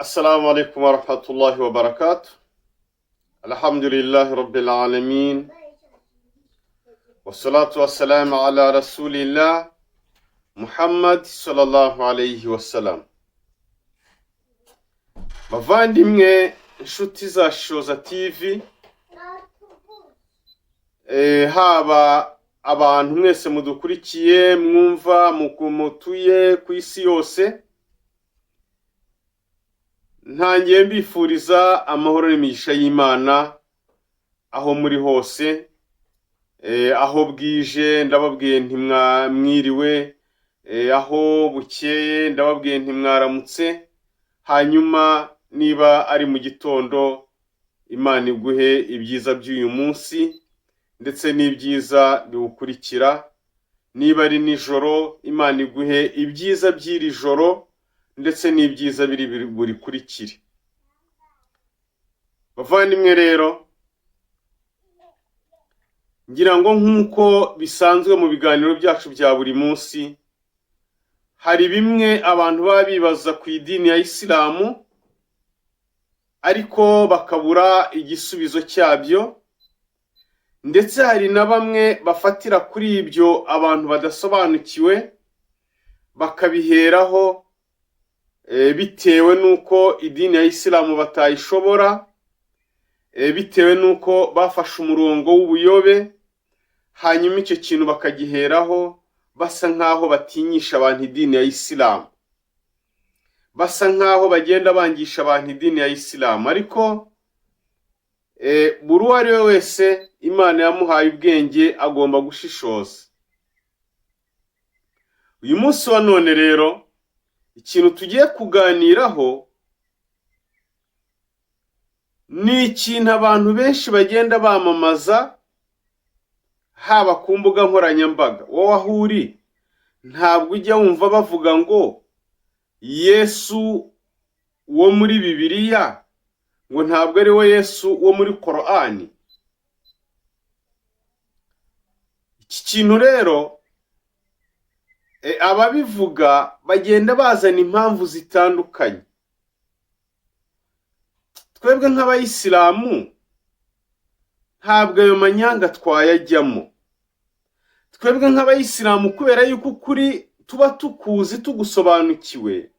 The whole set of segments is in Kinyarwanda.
Assalamu alaikum wa rahmatullahi wa barakatuh. Alhamdulillahi rabbil alamin. Wassalatu wassalamu ala rasulillah Muhammad sallallahu alayhi wasallam. Bavandimwe inshuti za Shoza TV, haba abantu mwese mudukurikiye mwumva mutuye ku isi yose, ntangiye mbifuriza amahoro n'imigisha y'Imana aho muri hose. Aho bwije ndababwiye ntimwiriwe, aho bukeye ndababwiye ntimwaramutse. Hanyuma niba ari mu gitondo, Imana iguhe ibyiza by'uyu munsi ndetse n'ibyiza biwukurikira. Niba ari nijoro, Imana iguhe ibyiza by'iri joro ndetse n'ibyiza biri burikurikire. Bavandimwe rero, ngira ngo nk'uko bisanzwe mu biganiro byacu bya buri munsi, hari bimwe abantu baba bibaza ku idini ya Isilamu ariko bakabura igisubizo cyabyo, ndetse hari na bamwe bafatira kuri ibyo abantu badasobanukiwe bakabiheraho bitewe nuko idini ya Isilamu batayishobora, bitewe nuko bafashe umurongo w'ubuyobe, hanyuma icyo kintu bakagiheraho basa nkaho batinyisha abantu idini ya Isilamu, basa nkaho bagenda bangisha abantu idini ya Isilamu. Ariko buri uwo ari we wese Imana yamuhaye ubwenge agomba gushishoza. Uyu munsi wa none rero, ikintu tugiye kuganiraho ni ikintu abantu benshi bagenda bamamaza, haba ku mbuga nkoranyambaga. Wowe aho uri ntabwo ujya wumva bavuga ngo Yesu wo muri Bibiliya ngo ntabwo ari we Yesu wo muri Korani? Iki kintu rero ababivuga bagenda bazana impamvu zitandukanye. Twebwe nk'abayisilamu ntabwo ayo manyanga twayajyamo. Twebwe nk'abayisilamu kubera yuko ukuri tuba tukuzi tugusobanukiwe,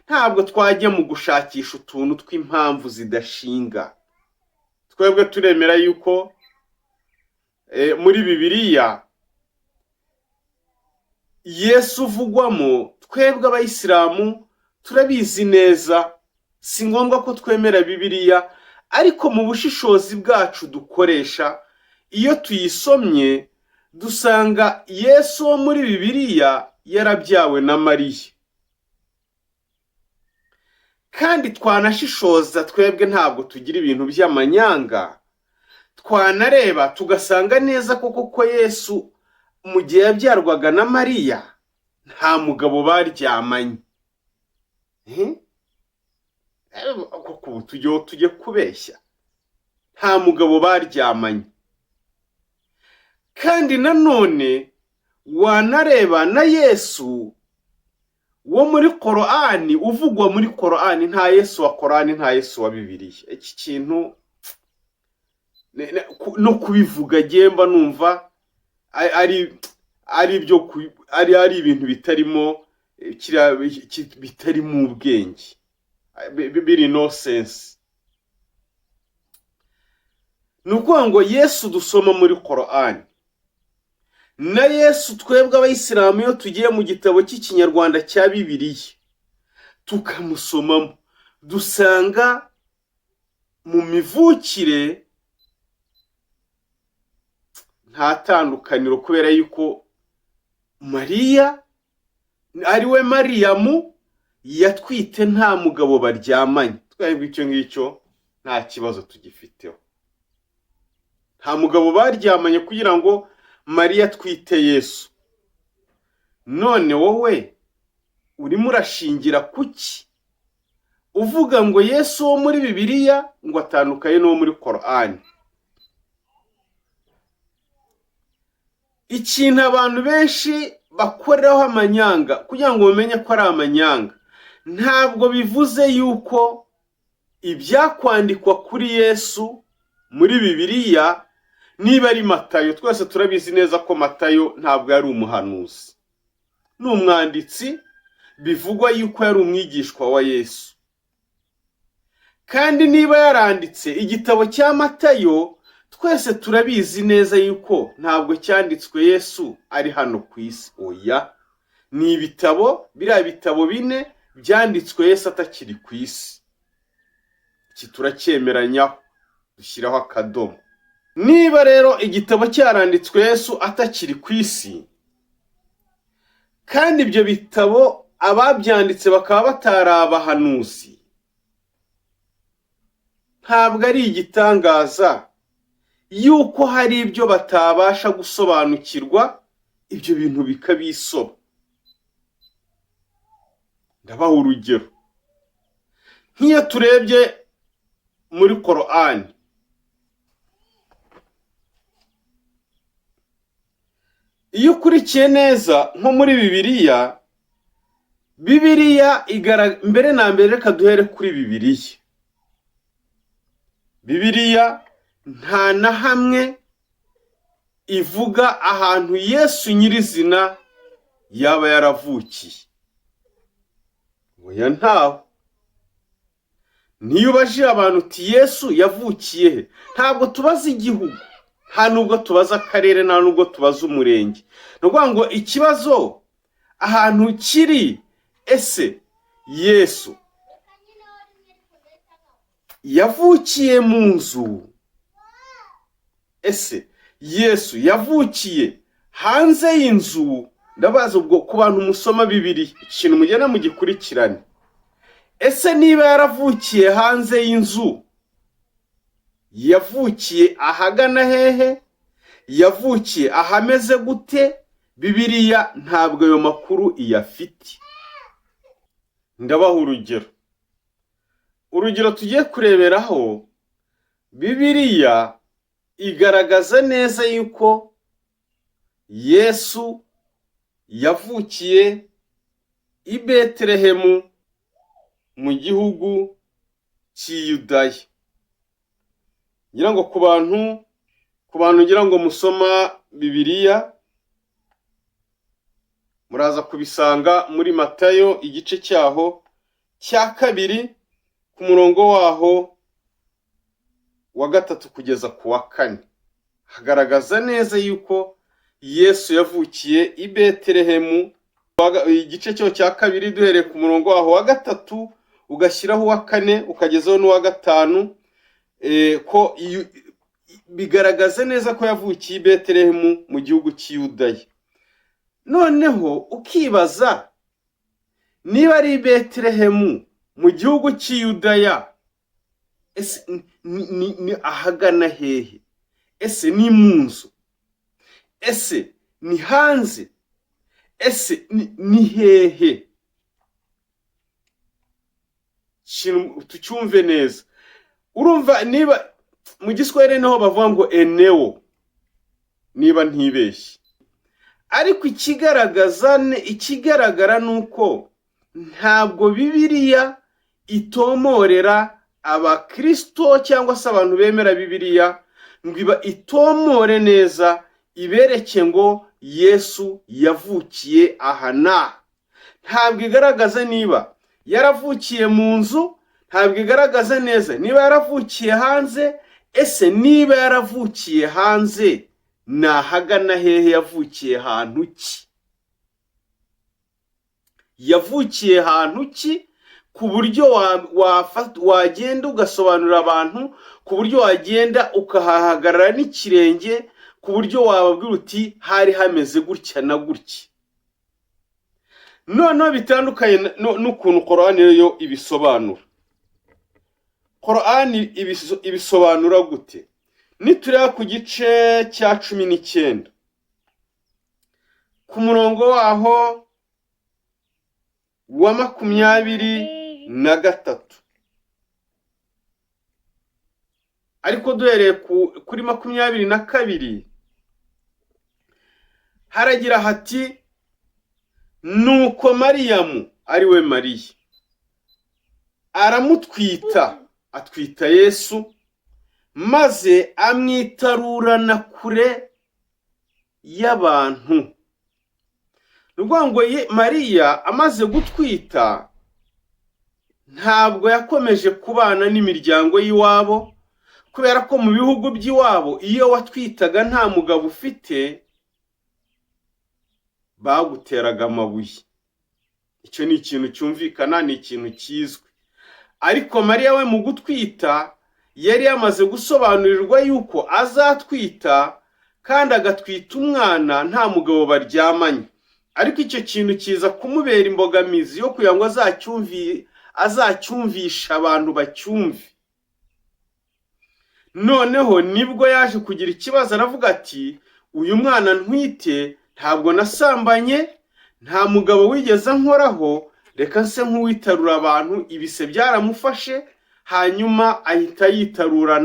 ntabwo twajya mu gushakisha utuntu tw'impamvu zidashinga. Twebwe turemera yuko muri Bibiliya Yesu uvugwamo, twebwe abayisilamu turabizi neza. Si ngombwa ko twemera Bibiliya, ariko mu bushishozi bwacu dukoresha, iyo tuyisomye dusanga Yesu wo muri Bibiliya yarabyawe na Mariya. Kandi twanashishoza, twebwe ntabwo tugira ibintu by'amanyanga. Twanareba tugasanga neza koko ko Yesu mu gihe yabyarwaga na Mariya nta mugabo baryamanye. Koko tujye kubeshya, nta mugabo baryamanye. Kandi nanone wanareba na Yesu wo muri Korani, uvugwa muri Korani, nta Yesu wa Korani, nta Yesu wa Bibiliya. Iki kintu no kubivuga gemba numva ari ibintu bitarimo bitarimo ubwenge, biri no sense. Nukuvuga ngo Yesu dusoma muri Korani na Yesu twebwe abayisilamu iyo tugiye mu gitabo cy'Ikinyarwanda cya Bibiliya tukamusomamo, dusanga mu mivukire nta tandukaniro, kubera yuko Mariya ari we Mariyamu yatwite nta mugabo baryamanye. Twebwe icyo ngicyo nta kibazo tugifiteho. Nta mugabo baryamanye kugira ngo Mariya atwite Yesu. None wowe urimo urashingira kuki uvuga ngo Yesu wo muri Bibiliya ngo atandukanye n'uwo muri Korani? Ikintu abantu benshi bakoreraho amanyanga kugira ngo bamenye ko ari amanyanga ntabwo bivuze yuko ibyakwandikwa kuri Yesu muri Bibiliya, niba ari Matayo, twese turabizi neza ko Matayo ntabwo yari umuhanuzi, ni umwanditsi, bivugwa yuko yari umwigishwa wa Yesu. Kandi niba yaranditse igitabo cya Matayo, twese turabizi neza yuko ntabwo cyanditswe Yesu ari hano ku isi. Oya, ni ibitabo, biriya bitabo 4 byanditswe Yesu atakiri ku isi. Iki turacyemeranyaho, dushyiraho akadomo. Niba rero igitabo cyaranditswe Yesu atakiri ku isi, kandi ibyo bitabo ababyanditse bakaba batari abahanuzi, ntabwo ari igitangaza yuko hari ibyo batabasha gusobanukirwa, ibyo bintu bikabisoba. Ndabaha urugero. Nk'iyo turebye muri Korani, iyo ukurikiye neza nko muri Bibiliya, mbere na mbere reka duhere kuri Bibiliya. Bibiliya nta na hamwe ivuga ahantu Yesu nyirizina yaba yaravukiye. Oya, ntaho. Niyo ubajije abantu uti Yesu yavukiye he, ntabwo tubaza igihugu, nta nubwo tubaza akarere, nta nubwo tubaza umurenge. Ni ukuvuga ngo ikibazo ahantu kiri, ese Yesu yavukiye mu nzu? Ese Yesu yavukiye hanze y'inzu? Ndabaza ubwo ku bantu musoma Bibiliya, ikintu mugenda mugikurikirane. Ese niba yaravukiye hanze y'inzu, yavukiye ahagana hehe? Yavukiye ahameze gute? Bibiliya ntabwo ayo makuru iyafite. Ndabaha urugero. Urugero tugiye kureberaho, Bibiliya igaragaza neza yuko Yesu yavukiye i Betelehemu mu gihugu cy'Iyudaya. Ngira ngo ku bantu ngira ngo musoma Bibiliya, muraza kubisanga muri Matayo igice cyaho cya 2 ku murongo waho wa 3 kugeza ku wa 4. Hagaragaza neza yuko Yesu yavukiye i Betelehemu. Igice cyo cya 2 duhereye ku murongo waho wa 3 ugashyiraho wa 4 ukagezaho n'uwa 5, ko bigaragaza neza ko yavukiye i Betelehemu mu gihugu cy'Iyudaya. Noneho ukibaza, niba ari Betelehemu mu gihugu cy'Iyudaya, ese ni ahagana hehe? Ese ni mu nzu? Ese ni hanze? Ese ni hehe? Tucyumve neza. Urumva, niba mu Giswahili naho bavuga ngo eneo, niba ntibeshye. Ariko ikigaragara nuko ntabwo Bibiliya itomorera abakristo cyangwa se abantu bemera Bibiliya ngo iba itomore neza, ibereke ngo Yesu yavukiye ahana. Ntabwo igaragaza niba yaravukiye mu nzu, ntabwo igaragaza neza niba yaravukiye hanze. Ese niba yaravukiye hanze, nahagana hehe? Yavukiye hantu ki? Yavukiye hantu ki ku buryo wagenda ugasobanurira abantu, ku buryo wagenda ukahahagarara n'ikirenge, ku buryo wababwira uti hari hameze gutya na gutya. Noneho bitandukanye n'ukuntu Korani yo ibisobanura. Korani ibisobanura gute? Nitureba ku gice cya 19 ku murongo waho wa 23, ariko duhereye kuri 22 haragira hati, nuko Mariyamu, ari we Mariya, aramutwita, atwita Yesu, maze amwitarurana kure y'abantu. Ngo Mariya amaze gutwita ntabwo yakomeje kubana n'imiryango y'iwabo, kubera ko mu bihugu by'iwabo iyo watwitaga nta mugabo ufite baguteraga amabuye. Icyo ni ikintu cyumvikana, ni ikintu kizwi. Ariko Mariya we mu gutwita yari yamaze gusobanurirwa yuko azatwita kandi agatwita umwana nta mugabo baryamanye. Ariko icyo kintu kiza kumubera imbogamizi yo kugira ngo azacyumvisha abantu bacyumve. Noneho nibwo yaje kugira ikibazo, aravuga ati uyu mwana ntwite ntabwo nasambanye, nta mugabo wigeze nkoraho, reka nse nk'uwitarura abantu. Ibise byaramufashe, hanyuma ahita yitarura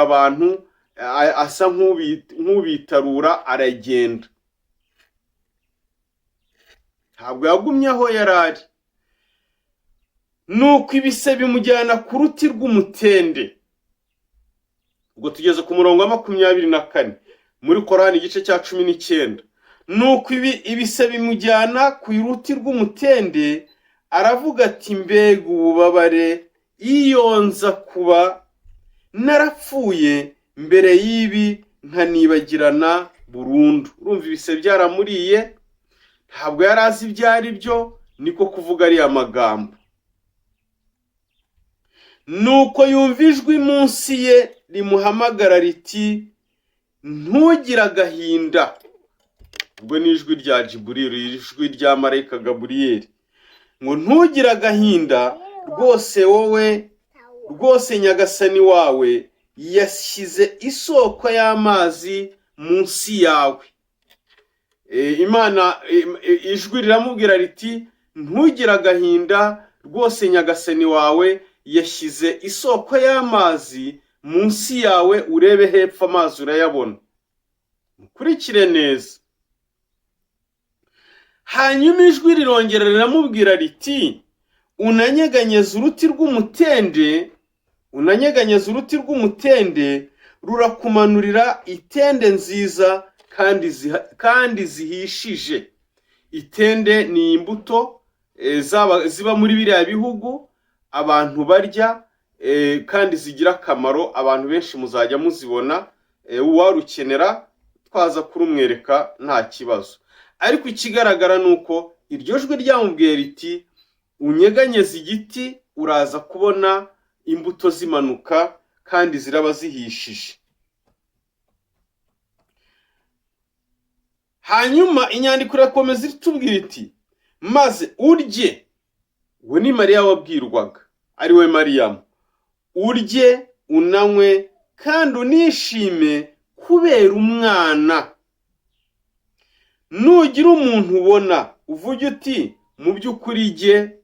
abantu, asa nk'ubitarura, aragenda. Ntabwo yagumye aho yari ari. Nuko ibise bimujyana ku ruti rw'umutende. Ubwo tugeze ku murongo wa 24 muri Korani igice cya 19. Nuko ibise bimujyana ku ruti rw'umutende, aravuga ati mbega ububabare iyo nza kuba narapfuye mbere y'ibi nkanibagirana burundu. Urumva ibise byaramuriye, ntabwo yari azi ibyo ari byo, niko kuvuga ari amagambo. Nuko yumva ijwi munsi ye rimuhamagara riti ntugire agahinda. Ubwo ni ijwi rya Jiburili, ijwi rya marayika Gaburiyeli, ngo ntugire agahinda rwose, wowe rwose Nyagasani wawe yashyize isoko y'amazi munsi yawe. Imana ijwi riramubwira riti ntugire agahinda rwose, Nyagasani wawe yashyize isoko y'amazi munsi yawe, urebe hepfo amazi urayabona. Mukurikire neza. Hanyuma ijwi rirongera riramubwira riti unanyeganyeza uruti rw'umutende, rurakumanurira itende nziza kandi zihishije. Itende ni imbuto ziba muri biriya bihugu abantu barya, kandi zigira akamaro. Abantu benshi muzajya muzibona, uwarukenera twaza kurumwereka nta kibazo. Ariko ikigaragara nuko iryo jwi ryamubwiye riti unyeganyeze igiti, uraza kubona imbuto zimanuka kandi ziraba zihishije. Hanyuma inyandiko irakomeza itubwira iti maze urye. We ni Mariya wabwirwaga, ari we Mariyamu. Urye unanywe kandi unishime kubera umwana. Nugira umuntu ubona uvuge uti mu by'ukuri jye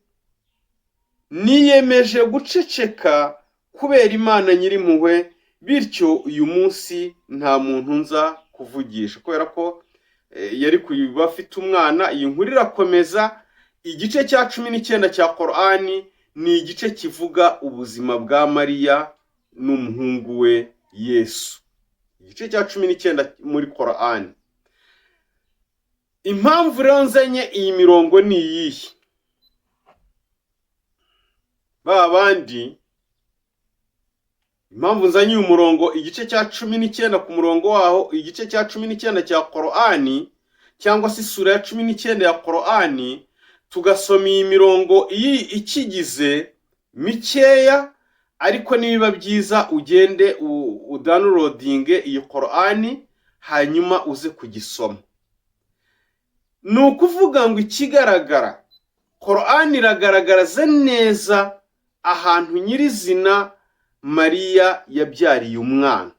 niyemeje guceceka kubera Imana Nyirimpuhwe, bityo uyu munsi nta muntu nza kuvugisha. Kubera ko yari kuba afite umwana. Iyi nkuru irakomeza. Igice cya 19 cya Korani ni igice kivuga ubuzima bwa Mariya n'umuhungu we Yesu. Igice cya 19 muri Korani. Impamvu rero nzanye iyi mirongo ni iyihe? Babandi impamvu nzanye uyu murongo igice cya 19 ku murongo waho, igice cya 19 cya Korani cyangwa se sura ya 19 ya Korani, tugasoma iyi mirongo ikigize mikeya. Ariko nibiba byiza ugende udownloadinge iyi Korani hanyuma uze kugisoma. Ni ukuvuga ngo ikigaragara, Korani iragaragaraza neza ahantu nyirizina Mariya yabyariye umwana.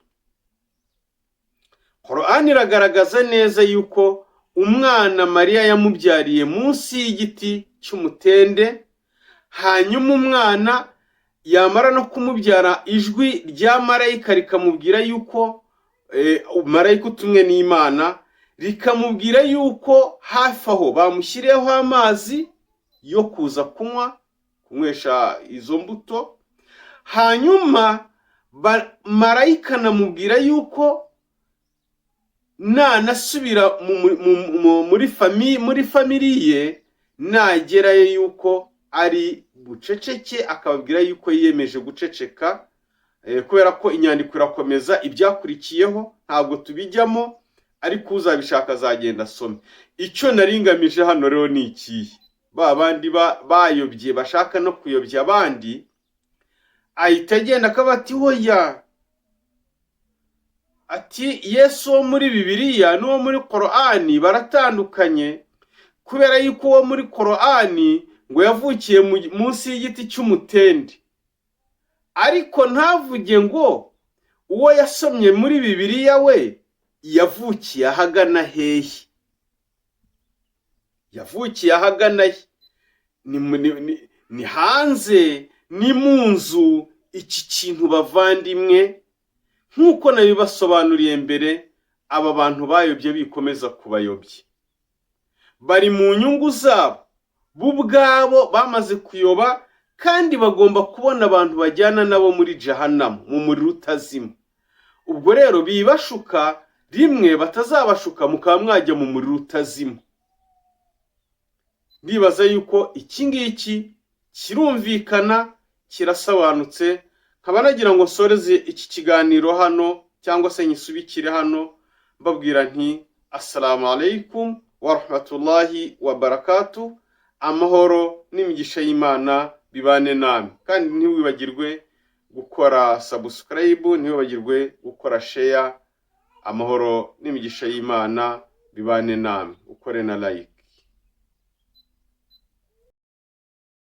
Korani iragaragaza neza yuko umwana Mariya yamubyariye munsi y'igiti cy'umutende. Hanyuma umwana yamara no kumubyara, ijwi rya marayika rikamubwira yuko marayika utumwe n'Imana rikamubwira yuko hafi aho bamushyiriyeho amazi yo kuza kunywa, kunywesha izo mbuto. Hanyuma marayika namubwira yuko nasubira muri famiriye nagerayo yuko ari buceceke, akababwira yuko yiyemeje guceceka, kubera ko inyandiko irakomeza ibyakurikiyeho ntabwo tubijyamo, ariko uzabishaka azagenda asome. Icyo naringamije hano rero ni ikihe? Babandi bayobye bashaka no kuyobya abandi, ahita agenda akaba ati hoya, ati Yesu wo muri Bibiliya n'uwo muri Korani baratandukanye, kubera yuko uwo muri Korani ngo yavukiye munsi y'igiti cy'umutende, ariko ntavuge ngo uwo yasomye muri Bibiliya we yavukiye ahagana hehe. Yavukiye ahagana he? Ni hanze, ni mu nzu. Iki kintu bavandimwe, nk'uko nabibasobanuriye mbere, aba bantu bayobye bikomeza kubayobya, bari mu nyungu zabo bo ubwabo, bamaze kuyoba, kandi bagomba kubona abantu bajyana nabo muri jahanamu, mu muriro utazima. Ubwo rero bibashuka rimwe batazabashuka mukaba mwajya mu muriro utazima. Ndibaza yuko iki ngiki kirumvikana, kirasobanutse. Nkaba nagira ngo nsoreze iki kiganiro hano, cyangwa se nyisubikire hano mbabwira nti assalamu alaikum wa rahmatullahi wa barakatuh. Amahoro n'imigisha y'Imana bibane namwe, kandi ntiwibagirwe gukora subscribe, ntiwibagirwe gukora share. Amahoro n'imigisha y'Imana bibane namwe, ukore na like.